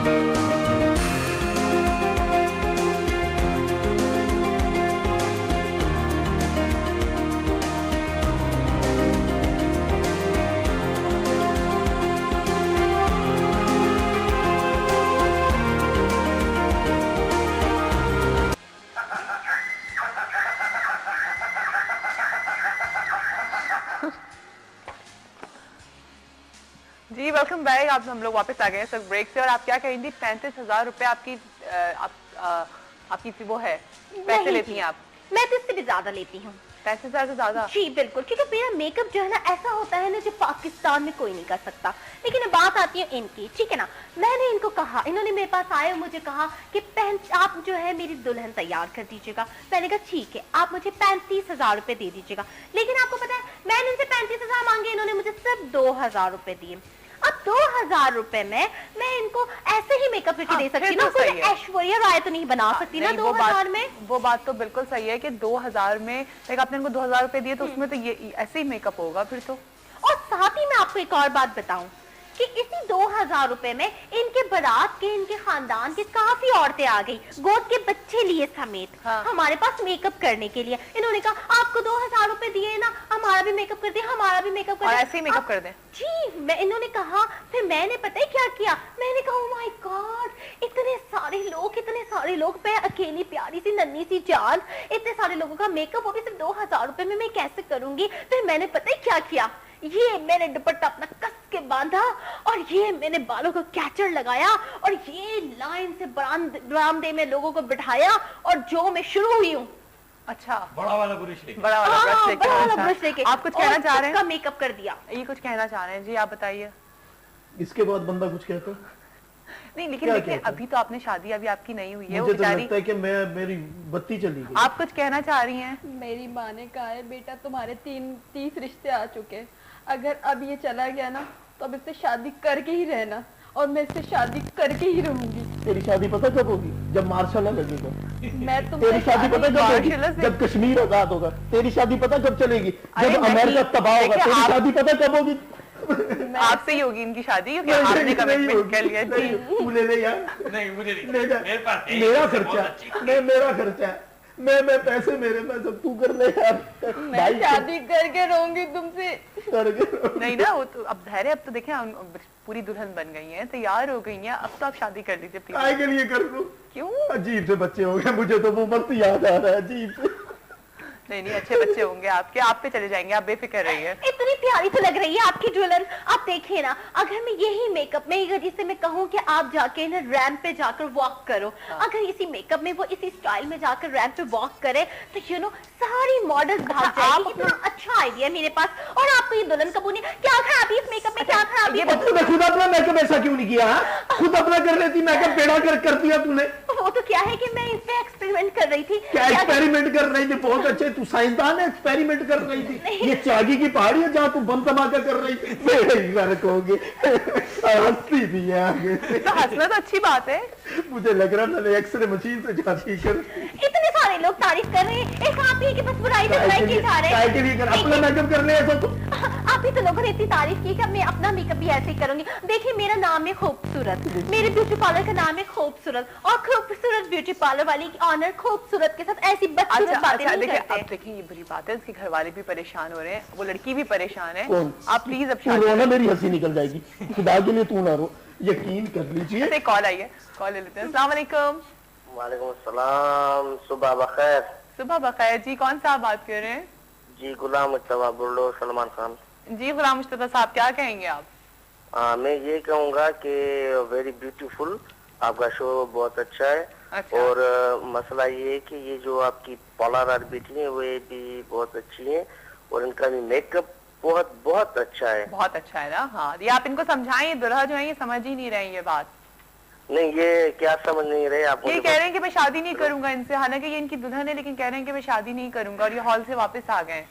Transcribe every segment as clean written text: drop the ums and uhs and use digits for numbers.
जी welcome back. आप हम लोग वापस आ गए सर ब्रेक से। और आप क्या कहेंगी 35,000 रुपए आपकी आपकी वो है पैसे लेती हैं आप? मैं तो इससे भी ज्यादा लेती हूँ। 35,000 से ज्यादा? जी बिल्कुल, क्योंकि मेरा मेकअप जो है ना ऐसा होता है ना जो पाकिस्तान में कोई नहीं कर सकता। लेकिन बात आती है इनकी, ठीक है ना। मैंने इनको कहा, इन्होंने मेरे पास आए और मुझे कहा कि आप जो है मेरी दुल्हन तैयार कर दीजिएगा। मैंने कहा ठीक है, आप मुझे 35,000 रुपए दे दीजिएगा। लेकिन आपको पता है मैंने इनसे 35,000 मांगे, इन्होंने मुझे सिर्फ 2,000 रुपए दिए। अब 2,000 रुपए में मैं इनको ऐसे ही मेकअप करके दे सकती हूँ, कोई ऐश्वर्या राय तो नहीं बना सकती ना 2,000 में। वो बात तो बिल्कुल सही है कि 2,000 में आपने इनको 2,000 रुपए दिए तो उसमें तो ये ऐसे ही मेकअप होगा फिर तो। और साथ ही मैं आपको एक और बात बताऊं कि इसी 2,000 रुपए में इनके बारात के, इनके खानदान के काफी औरतें आ गई, गोद के बच्चे लिए समेत। हाँ। हमारे पास मेकअप करने के लिए। इन्होंने कहा आपको 2,000 रुपए दिए ना, हमारा भी मेकअप कर दे, हमारा भी मेकअप कर दे। ऐसे ही मेकअप कर दे। जी मैं, इन्होंने कहा, फिर मैंने पता है क्या किया, मैंने कहा ओह माय गॉड, इतने सारे लोग, मैं अकेली प्यारी सी नन्ही सी जान, इतने सारे लोगों का मेकअप वो भी सिर्फ 2,000 रुपए में मैं कैसे करूंगी। फिर मैंने पता है क्या किया, ये मैंने दुपट्टा अपना कस के बांधा और ये मैंने बालों को कैचर लगाया और ये लाइन से बरामदे में लोगों को बिठाया और जो मैं शुरू हुई हूँ। अच्छा, बड़ा वाला ब्रश लेके आप कुछ कहना चाह रहे हैं? मेकअप कर दिया, ये कुछ कहना चाह रहे हैं जी, आप बताइए। इसके बाद बंदा कुछ कहता नहीं, लेकिन देखिए अभी तो आपने शादी अभी आपकी नहीं हुई है। मुझे तो लगता है कि मेरी बत्ती चली गई। आप कुछ कहना चाह रही हैं? मेरी माँ ने कहा है बेटा तुम्हारे 30 रिश्ते आ चुके, अगर अब ये चला गया ना तो अब इससे शादी करके ही रहना, और मैं इससे शादी करके ही रहूंगी। तेरी शादी पता कब होगी? जब मार्शल लगेगा। मैं तेरी शादी पता कब होगी? जब कश्मीर आजाद होगा। तेरी शादी पता कब चलेगी? जब अमेरिका तबाह होगा। तेरी शादी पता कब होगी? आपसे ही होगी इनकी शादी, क्योंकि आपने कमिटमेंट कर लिया। तू ले ले यार। नहीं मुझे नहीं, मेरे पास मेरा खर्चा, मेरा खर्चा है, मैं पैसे मेरे में सब तू कर ले यार। मैं शादी करके रहूंगी तुमसे। नहीं ना, वो तो अब धैर्य, अब तो देखें पूरी दुल्हन बन गई हैं, तैयार हो गई हैं, अब तो आप शादी कर लीजिए प्लीज। काय के लिए कर दूं? क्यों? अजीब से बच्चे हो गए, मुझे तो वो वक्त याद आ रहा है अजीब से। नहीं अच्छे बच्चे होंगे आपके, आप पे चले जाएंगे, आप बेफिक्र रहिए। इतनी प्यारी तो लग रही है आपकी दुल्हन। आप देखिए ना, अगर मैं यही मेकअप में, अगर जिससे मैं कहूँ कि आप जाके ना रैंप पे जाकर वॉक करो, अगर इसी मेकअप में वो इसी स्टाइल में जाकर रैंप पे वॉक करे तो यू नो सारी मॉडल्स भाग जाएंगी। इतना अच्छा आइडिया मेरे पास। और आपको ये दुल्हन कबूल नहीं, क्या खराबी इस मेकअप में? क्या खराबी? खुद अपना मेकअप ऐसा क्यों नहीं किया? खुद अपना कर लेती, मेकअप टेढ़ा कर दिया तूने। वो तो क्या है कि मैं इस पे एक्सपेरिमेंट कर रही थी। क्या एक्सपेरिमेंट कर रही थी? बहुत अच्छे, तू साइंसदान है, एक्सपेरिमेंट कर रही थी। ये चागी की पहाड़ी है जहाँ तू बम धमाका कर रही थी। हंसती भी है आगे। तो हंसना तो अच्छी बात है। मुझे लग रहा था एक्सरे मशीन से जांच कर। इतने सारे लोग तारीफ कर रहे हैं, एक आप ही के बस बुराई की जा रहे हैं। अपना मेकअप कर ले ऐसा तो। आप ही तो लोगों ने इतनी तारीफ की कि मैं अपना मेकअप भी ऐसे ही करूंगी। देखिए मेरा नाम है खूबसूरत, मेरे ब्यूटी पार्लर का नाम है खूबसूरत, और खूबसूरत ब्यूटी पार्लर वाली की ऑनर खूबसूरत के साथ ऐसी बदसूरत बातें नहीं करते। अब देखिए ये बुरी बात है, उसके घर वाले भी परेशान हो रहे हैं, वो लड़की भी परेशान है। आप प्लीज अब रोना, मेरी हंसी निकल जाएगी। खुदा के लिए तू ना रो, यकीन कर लीजिए। कॉल आई है, कॉल ले लेते हैं। अस्सलाम वालेकुम। वालेकुम अस्सलाम, सुबह बखैर। सुबह बखैर जी, कौन सा आप बात कर रहे हैं? जी गुलाम मुस्तफा बुल्लो सलमान खान। जी गुलाम मुस्तफा साहब, क्या कहेंगे आप? मैं ये कहूँगा कि वेरी ब्यूटीफुल, आपका शो बहुत अच्छा है। अच्छा। और मसला ये है कि ये जो आपकी पॉलर बेटी है वो भी बहुत अच्छी है, और इनका भी मेकअप बहुत बहुत अच्छा है। बहुत अच्छा है ना? हाँ, ये आप इनको समझाएं, दुल्हा जो है ये समझ ही नहीं रहे ये बात। नहीं, ये क्या समझ नहीं रहे आप? ये कह रहे हैं कि मैं शादी नहीं करूंगा इनसे, हालांकि ये इनकी दुल्हन है, लेकिन कह रहे हैं कि मैं शादी नहीं करूंगा, और ये हॉल से वापस आ गए।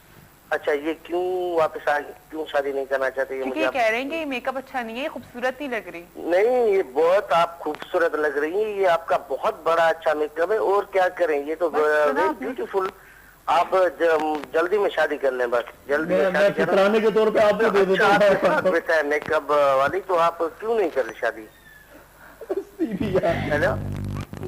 अच्छा, ये क्यों वापस आ गए? क्यों शादी नहीं करना चाहते? ये मुझे कह रहे हैं कि ये मेकअप अच्छा नहीं है, खूबसूरत नहीं लग रही। नहीं, ये बहुत आप खूबसूरत लग रही है, ये आपका बहुत बड़ा अच्छा मेकअप है, और क्या करें, ये तो ब्यूटीफुल। आप जल्दी में शादी कर लें, बस जल्दी में शादी फितराने के तौर पे आपको दे देता हूं। बेटा मेकअप वाली, तो आप क्यों नहीं कर रही शादी? बीबी यार। हेलो,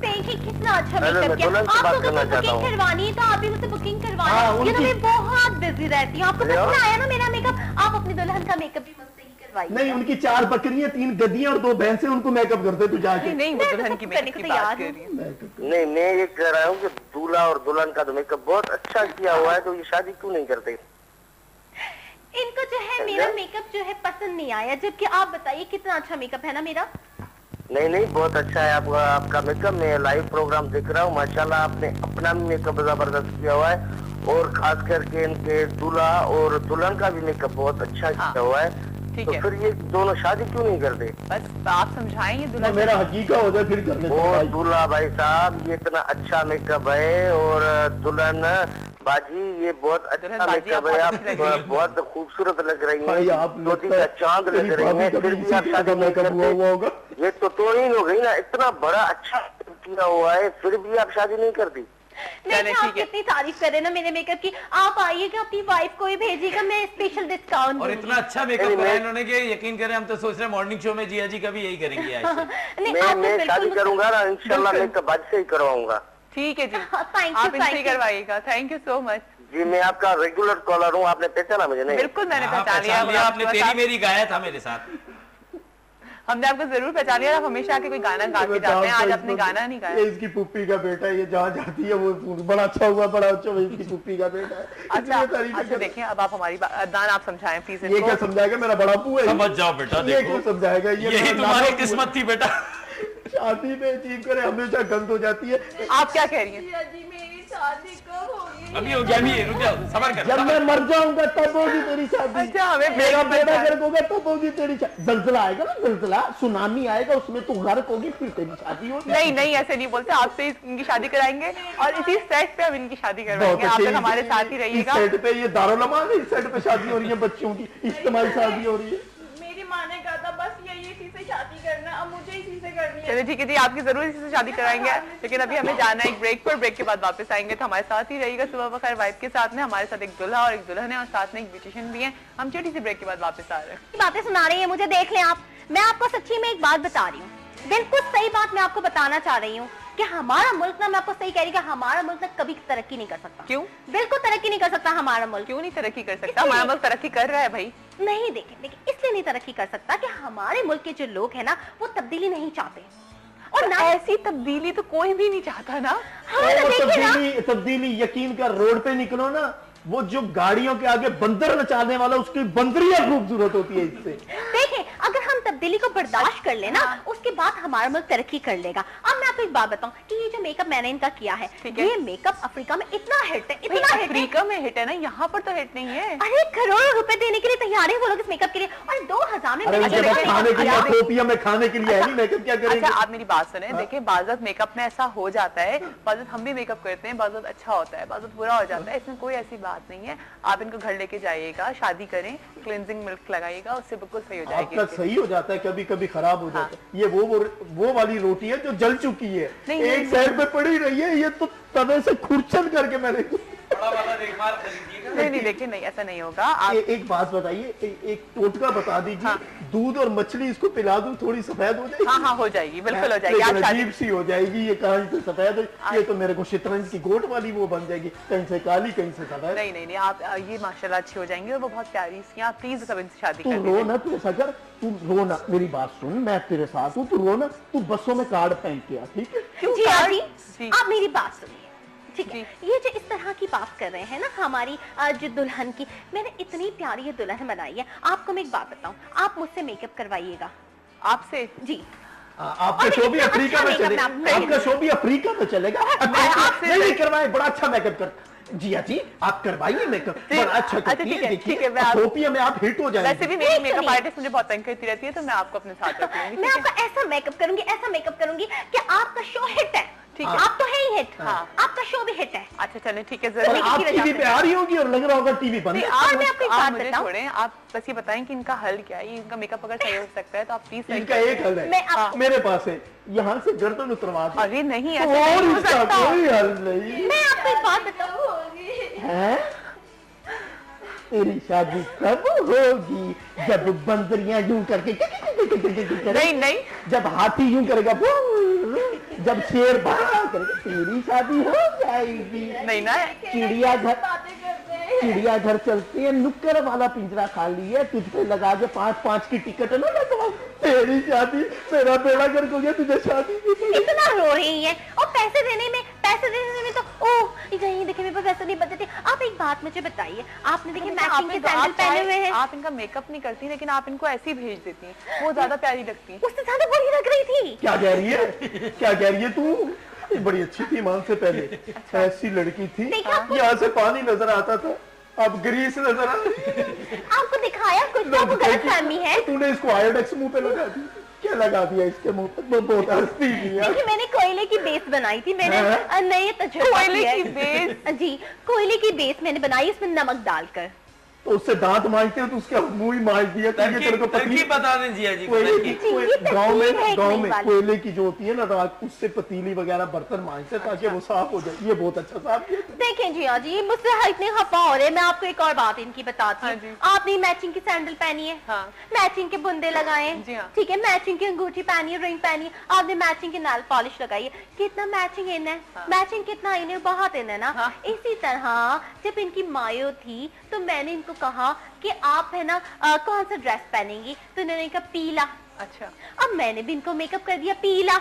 देखिए कितना अच्छा हेलो, मेकअप मैं किया। दुल्हन से बात आपको करना अगर चाहता बुकिंग हूँ। करवानी है तो आप भी मुझसे बुकिंग हाँ, करवाना। ये ना उनकी- मैं बहुत बिजी रहती हूँ, आपको हेलो? पसंद आया ना मेरा मेकअप, आप अपनी दुल्हन का मेकअप भी मुझसे ही करवाइए। नहीं, उनकी 4 बकरियां, 3 गद्दियां और 2 भैंसें, उनको मेकअप करते तू जाके। नहीं वो मैं तो दुल्हन सब की करने मेकअप को की तैयार बात कर हूँ। रही है। नहीं मैं ये कह रहा हूँ कि दूल्हा और दुल्हन का तो मेकअप बहुत अच्छा किया हुआ है, तो ये शादी क्यों नहीं करते? इनको जो है मेरा मेकअप जो है पसंद नहीं आया, जबकि आप बताइए कितना अच्छा मेकअप है ना मेरा। नहीं बहुत अच्छा है आपका मेकअप। मैं लाइव प्रोग्राम देख रहा हूँ, माशाल्लाह आपने अपना भी मेकअप जबरदस्त किया हुआ है, और खास करके इनके दूल्हा और दुल्हन का भी मेकअप बहुत अच्छा किया हुआ है। ठीक तो है। फिर ये दोनों शादी क्यों नहीं करते? बस आप समझाएंगे ना दुल्हन मेरा हकीका हो जाए फिर करने वो दो भाई। दूल्हा भाई साहब, ये इतना अच्छा मेकअप है, और दुल्हन बाजी ये बहुत दुल्हन अच्छा बाजी, मेकअप है। आप आप बहुत अच्छी लग रही हैं। बहुत खूबसूरत लग रही भाई हैं, आप ज्योति का चांद लग रही हैं, फिर भी आप शादी नहीं मेकअप हुआ करते। होगा। ये तो तोड़ीन हो गई ना, इतना बड़ा अच्छा किया हुआ है, फिर भी आप शादी नहीं करती। नहीं चले, आप ठीक है। कितनी तारीफ कर रहे हैं ना मेरे मेकअप की। आप आइएगा, अपनी वाइफ को ही भेजिएगा, मैं स्पेशल डिस्काउंट और दूंगी। इतना अच्छा मेकअप करा है इन्होंने कि यकीन करें हम तो सोच रहे हैं मॉर्निंग शो में जिया जी का भी यही करेंगे आज से। नहीं मैं आप तो मैं बिल्कुल शादी मुझसे- करूंगा ना, इंशाल्लाह बिल्कुल। मेकअप आज से ही करवाऊंगा। ठीक है जी, Thank you, आप इनसे thank ही you. करवाइएगा। Thank you so much. जी मैं आपका रेगुलर कॉलर हूँ, आपने पहचाना मुझे? नहीं बिल्कुल मैंने हाँ, पहचान लिया। लिया आपने, आपके तेरी साथ- मेरी गाया था मेरे साथ। हमने आपको जरूर पहचान लिया। आप हमेशा आके कोई गाना गा के जाते हैं, आज आपने गाना नहीं ये गाया। इसकी पुप्पी का बेटा है, ये जहाँ जाती है वो बड़ा अच्छा हुआ, बड़ा अच्छा हुआ, इसकी पुप्पी का बेटा है। अच्छा इतनी तारीफ अच्छा कर- देखिए, अब आप हमारी अदनान आप समझाएं प्लीज ये क्या इनको। समझाएगा? मेरा बड़ा पू है। समझ जाओ बेटा, ये देखो। क्यों समझाएगा? ये यही मेरा तुम्हारी नाना पू है। किस्मत थी बेटा। शादी में अचीव करे हमेशा गंद हो जाती है। आप क्या कह रही हैं? जिया जी मेरी शादी कब होगी? अभी हो गया, अभी रुक जाओ, सबर कर। जब मैं मर जाऊंगा तब होगी तेरी शादी। अच्छा, हमें मेरा break बेटा करना है। गर्क होगा तब होगी तेरी शादी। जलजला आएगा ना, जलजला सुनामी आएगा, उसमें तू गर्क होगी, फिर तेरी शादी होगी। नहीं नहीं ऐसे नहीं बोलते। आपसे इनकी शादी कराएंगे और इसी सेट पे हम इनकी शादी बहुत करवाएंगे। आप अच्छे। लोग हमारे साथ ही इस रहिएगा। सेट पे ये दारुल अमान है, इस सेट पे शादी हो रही है बच्चों की, इज्तिमाई शादी हो रही है। मेरी माँ ने कहा था बस यही इसी से शादी करना, अब मुझे इसी से करनी है। चलिए ठीक है जी, आपकी जरूर इसी से शादी कराएंगे। लेकिन अभी हमें जाना है एक ब्रेक पर। ब्रेक के बाद वापस आएंगे, तो हमारे साथ ही रहिएगा सुबह बखैर वाइफ के साथ में। हमारे साथ एक दुल्हा और एक दुल्हन है, और साथ में एक ब्यूटिशियन भी है। हम छोटी सी ब्रेक के बाद वापस आ रहे हैं। बातें सुना रही है मुझे, देख लें आप। मैं आपको सच्ची में एक बात बता रही हूँ, बिल्कुल सही बात मैं आपको बताना चाह रही हूँ कि हमारा मुल्क ना, मैं आपको सही कह रही हूँ कि हमारा मुल्क ना कभी तरक्की नहीं कर सकता। क्यों? बिल्कुल तरक्की नहीं कर सकता हमारा मुल्क। क्यों नहीं तरक्की कर सकता? हमारा मुल्क तरक्की कर रहा है भाई। नहीं देखें इसलिए नहीं तरक्की कर सकता कि हमारे मुल्क के जो लोग हैं ना, वो तब्दीली नहीं चाहते, और ना ऐसी तब्दीली तो कोई भी नहीं चाहता ना। हाँ, ना और देखिए ना, तब्दीली यकीन कर, रोड पे निकलो ना, वो जो गाड़ियों के आगे बंदर नचाने वाला, उसकी बंदरिया खूबसूरत होती है इससे। देखें अगर हम तब्दीली को बर्दाश्त कर लेना, उसके बाद हमारा मुल्क तरक्की कर लेगा। अब मैं आपको एक बात बताऊं कि ये जो मेकअप मैंने इनका किया है, ठीक है। ये मेकअप अफ्रीका में इतना हिट है, भाई, इतना हिट है। अफ्रीका में हिट है ना, यहाँ पर तो हिट नहीं है। अरे करोड़ों रुपए देने के लिए तैयार है वो लोग इस मेकअप के लिए, और 2000 में अरे मेकअप उनके पास करने खाने के लिए, का- टोपिया में खाने के लिए है नहीं, मेकअप क्या करेंगे? अच्छा आप मेरी बात सुने। देखिए बाज़त मेकअप में ऐसा हो जाता है, बाज़त हम भी मेकअप करते हैं, बाज़त अच्छा होता है, बाज़त बुरा हो जाता है। इसमें कोई ऐसी बात नहीं है। आप इनको घर लेके जाइएगा, शादी करें, क्लिनजिंग मिल्क लगाइएगा, उससे बिल्कुल सही हो जाएगी। आपका सही हो जाता है, कभी कभी खराब हो जाता है। ये वो वाली रोटी है जो जल चुकी है, नहीं, एक नहीं, साइड पे पड़ी रही है, ये तो तवे से खुरचन करके मैंने बड़ा वाला देखभाल खरीदिएगा। नहीं नहीं देखिए, नहीं ऐसा नहीं होगा। आप एक बात बताइए, एक टोटका बता दीजिए। हाँ। दूध और मछली इसको पिला दूं, थोड़ी सफेद हो जाएगी। हाँ हाँ हो जाएगी, बिल्कुल हो जाएगी। लेकिन आप शादी अजीब सी हो जाएगी, ये कहीं से सफेद है, ये तो मेरे को शतरंज की गोट वाली वो बन जाएगी, कहीं से काली कहीं से सफेद। नहीं नहीं नहीं, आप ये माशाल्लाह अच्छी हो जाएंगी और वो बहुत प्यारी सी। आप प्लीज सब इनसे शादी तू कर रो दीजिए। ना, तू ऐसा कर, तू रो ना, मेरी बात सुन, मैं तेरे साथ हूँ, तू रो ना, तू बसों में कार्ड पहन के आ, ठीक है? क्यों जी कार्ड? जी, जी। आप मेरी बात सुनिए, ठीक है? जी। ये जो इस तरह की बात कर रहे हैं ना हमारी जो दुल्हन की, मैंने इतनी प्यारी ये दुल्हन बनाई है। आपको मैं एक बात बताऊं, आप मुझसे मेकअप करवाइएगा आपसे जी। आपका और शो भी इतना अफ्रीका अच्छा में makeup चलेगा, मैं आपको- आपका शो भी अफ्रीका में चलेगा। आपसे- नहीं करवाए, बड़ा अच्छा मेकअप कर। जिया जी आप करवाइए मेकअप, ठीक- बड़ा अच्छा अच्छा, करती ठीक है, है, ठीक है, मैं देखिए आप- टोपिया में आप हिट हो वैसे जाएंगे। भी मेरी एक मेकअप मिनट। आर्टिस्ट मुझे बहुत तंग करती रहती है, तो मैं आपको अपने साथ रख लूंगी। मैं ठीक है? आपका ऐसा मेकअप करूंगी, ऐसा मेकअप करूंगी कि आपका शो हिट है। ठीक है। आप तो है ही हिट, हाँ। आपका शो भी हिट है। अच्छा चले ठीक है, और जरूर। आप की वजह टीवी से। पे आ रही होगी और लग रहा होगा टीवी बंद नहीं, है। आप मैं आपको एक आप बात मुझे बताऊं? छोड़ें, आप बस ये बताएं कि इनका हल क्या है। इनका मेकअप अगर सही हो सकता है तो आप प्लीज सही इनका करें। एक हल मैं है, आप- मेरे पास है, यहाँ से गर्दन उतरवा दो। अरे नहीं ऐसा और नहीं हो इसका सकता। कोई हल नहीं मैं आपको एक बात बताऊं, है। तेरी शादी कब होगी? जब बंदरियां यूं करके नहीं नहीं, जब हाथी यूं करेगा, जब शेर बाहर करेगा, तेरी शादी हो जाएगी। नहीं ना, चिड़ियाघर चलती है, नुक्कड़ वाला पिंजरा खाली है, तुझ पे लगा के 5-5 की टिकट है ना लगवा, तेरी शादी, मेरा बेड़ा गर्क हो गया, तुझे शादी इतना रो रही है। और पैसे देने में तो ओह कहीं देखिए मेरे पास पैसे नहीं बचे थे। आप एक बात मुझे बताइए, आपने देखिए मैचिंग के सैंडल पहने हुए हैं, आप इनका मेकअप नहीं करती, लेकिन आप इनको ऐसे ही भेज देती हैं, वो ज्यादा प्यारी लगती हैं। उससे ज्यादा बुरी लग रही थी। क्या कह रही है, क्या कह रही है तू? बड़ी अच्छी थी ईमान से पहले, ऐसी लड़की थी, यहाँ से पानी नजर आता था, अब ग्रीस नजर आ रही है। आपको दिखाया कुछ, आपको गलतफहमी है। तूने इसको आयोडेक्स मुंह पे लगा दी, क्या लगा दिया इसके मुंह पे? वो बहुत हंसती थी यार। देखिए मैंने कोयले की बेस बनाई थी, मैंने नए तजुर्बा कोयले किया है। की बेस? जी, कोयले की बेस मैंने बनाई, उसमें नमक डालकर। तो उससे दांत मांजते हो तो उसका मुंह ही मांज दिया। तरकीब बता दें जिया जी, गाँव में कोयले की जो होती है ना राख, उससे पतीली वगैरह बर्तन मांजते ताकि वो साफ हो जाए। ये बहुत अच्छा साफ किया। देखें जी हाँ जी, ये मुझसे इतने खफा हो रहे हैं। मैं आपको एक और बात इनकी बताती हूँ। आपने मैचिंग की सैंडल पहनी है, मैचिंग के बुंदे लगाए, ठीक है, मैचिंग की अंगूठी पहनी है, रिंग पहनी है, आपने मैचिंग की नेल पॉलिश लगाई है। कितना मैचिंग इन है, मैचिंग कितना इन है, बहुत इन है ना। इसी तरह जब इनकी मायो थी तो मैंने इनको कहा कि आप है ना कौन सा ड्रेस पहनेंगी, तो इन्होंने कहा पीला। अच्छा, अब मैंने भी इनको मेकअप कर दिया पीला।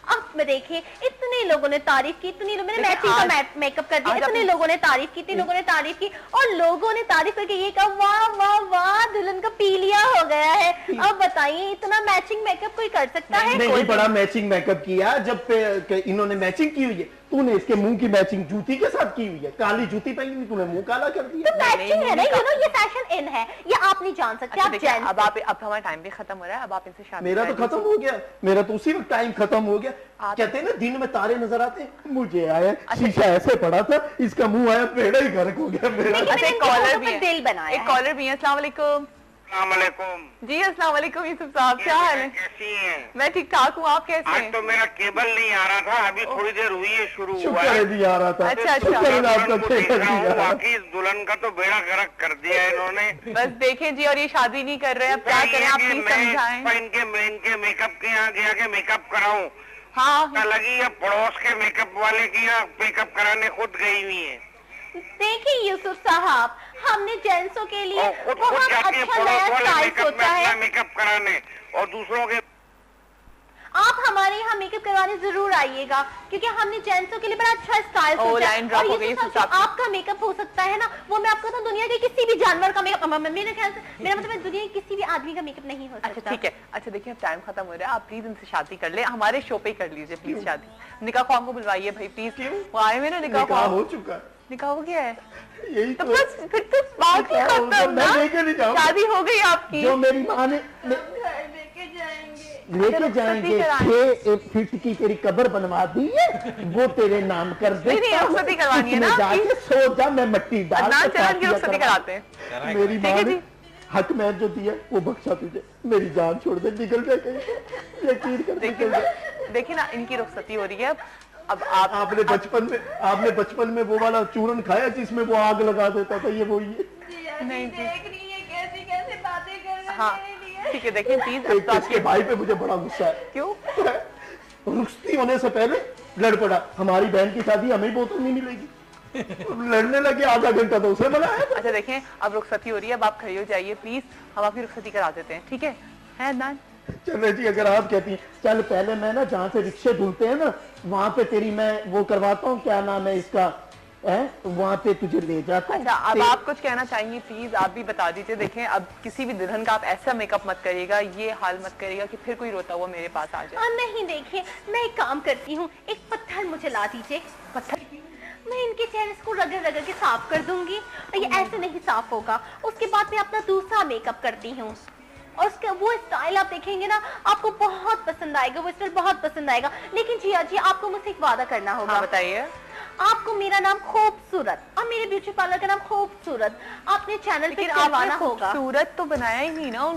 अब मैं देखे इतने लोगों ने तारीफ की, इतने लोगों ने मैचिंग का मेकअप कर दिया, इतने लोगों ने तारीफ की, इतने लोगों ने तारीफ की, और लोगों ने तारीफ करके ये कहा वाह वाह वाह दुल्हन का पीलिया हो गया है। अब बताइए इतना मैचिंग मेकअप कोई कर सकता है? नहीं, बड़ा मैचिंग मेकअप किया जब इन्होंने मैचिंग की हुई है। तूने इसके मुंह की मैचिंग जूती के साथ की हुई है, काली जूती पहनी हुई, तूने मुंह काला कर दिया। तो मैचिंग है ना, ये फैशन इन है, ये आप नहीं जान सकते। अच्छा, देखिए, अब हमारा टाइम भी खत्म हो रहा है, अब आप इनसे शादी। मेरा तो खत्म हो गया, मेरा तो उसी वक्त टाइम खत्म हो गया। कहते हैं ना दिन में तारे नजर आते हैं, मुझे आया शीशा ऐसे पड़ा था, इसका मुंह आया, पेड़ा ही गर्क हो गया मेरा। अच्छा, एक कॉलर भी है, दिल बनाया, एक कॉलर भी है। अस्सलाम वालेकुम। जी अस्सलाम वालेकुम यूसुफ साहब, क्या हाल है? कैसी हैं? मैं ठीक ठाक हूँ, आप कैसे हैं? आज तो मेरा केबल नहीं आ रहा था, अभी थोड़ी देर हुई है शुरू हुआ है। आ रहा था। अच्छा अच्छा, वाकई इस दुल्हन का तो बेड़ा गर्क कर दिया है इन्होंने। बस देखें जी, और ये शादी नहीं कर रहे हैं, अब क्या करें, आप प्लीज समझाएं। इनके मेकअप के यहाँ गया के मेकअप कराऊं, हाँ लगी या पड़ोस के मेकअप वाले की यहाँ मेकअप कराने खुद गई हुई है। देखिए यूसुफ साहब, हमने जेंट्सों के लिए बहुत अच्छा नया स्टाइल सोचा है मेकअप कराने, और दूसरों के आप हमारे यहाँ मेकअप करवाने जरूर आइएगा, क्योंकि हमने जेंट्सों के लिए बड़ा अच्छा स्टाइल सोचा है। और ये जो आपका मेकअप हो सकता है ना, वो मैं आपको तो दुनिया के किसी भी जानवर का मेकअप, मेरे ख्याल से मेरा मतलब दुनिया के किसी भी आदमी का मेकअप नहीं हो सकता। अच्छा ठीक है, अच्छा देखिए अब टाइम खत्म हो रहा है, आप प्लीज इनसे शादी कर ले, हमारे शो पे कर लीजिए प्लीज शादी। निकाह ख्वाम को बुलवाइए भाई प्लीज, वो आए हुए ना निकाह ख्वाम। हो चुका है, निकाह हो गया है, यही तो बस फिर तो बात ही खत्म ना, शादी हो गई आपकी। जो मेरी माँ ने लेके जाएंगे 6 फीट की तेरी कब्र बनवा दी है, वो तेरे नाम कर दे। रुखसती करवानी है ना, जाके सो जा, मैं मट्टी डाल की रुखसती कराते हैं। मेरी माँ ने हक में जो दिया वो बख्शा तुझे, मेरी जान छोड़ दे, निकल जाए कहीं, यकीन कर। देखिए ना इनकी रुखसती हो रही है। अब आपने बचपन में वो वाला चूरन खाया जिसमें वो आग लगा देता था, ये वो ये नहीं देख रही है कैसी कैसी बातें कर रहे हैं। हाँ ठीक है, देखिए प्लीज। एक इसके भाई पे मुझे बड़ा गुस्सा है। क्यों? रुखसती होने से पहले लड़ पड़ा, हमारी बहन की शादी हमें बोतल नहीं मिलेगी, लड़ने लगे, आधा घंटा तो उसे बनाया। अच्छा देखें अब रुखसती हो रही है, अब आप खड़े हो जाइए प्लीज, हम आपकी रुखसती करा देते हैं, ठीक है अदनान? चलो जी, अगर आप कहती हैं, चल पहले मैं ना जहाँ से रिक्शे धुलते हैं ना, वहाँ पे तेरी मैं वो करवाता हूँ, क्या नाम है इसका, वहाँ पे तुझे ले जाता हूँ। अच्छा अब आप कुछ कहना चाहेंगी प्लीज, आप भी बता दीजिए। देखें अब किसी भी दुल्हन का आप ऐसा मेकअप मत करिएगा, ये हाल मत करिएगा कि फिर कोई रोता हुआ मेरे पास आ जाए। नहीं देखिए, मैं एक काम करती हूँ, एक पत्थर मुझे ला दीजिए। पत्थर? मैं इनके चेहरे को रगड़ रगड़ के साफ कर दूंगी, और ये ऐसे नहीं साफ होगा। उसके बाद मैं अपना दूसरा मेकअप करती हूँ, और उसका वो स्टाइल आप देखेंगे ना, आपको बहुत पसंद आएगा, वो स्टाइल बहुत पसंद आएगा। लेकिन जिया जी, आपको मुझसे एक वादा करना होगा। हाँ बताइए। आपको मेरा नाम खूबसूरत और मेरे ब्यूटी पार्लर का नाम खूबसूरत आपने चैनल पे करवाना होगा। खूबसूरत तो बनाया ही नहीं ना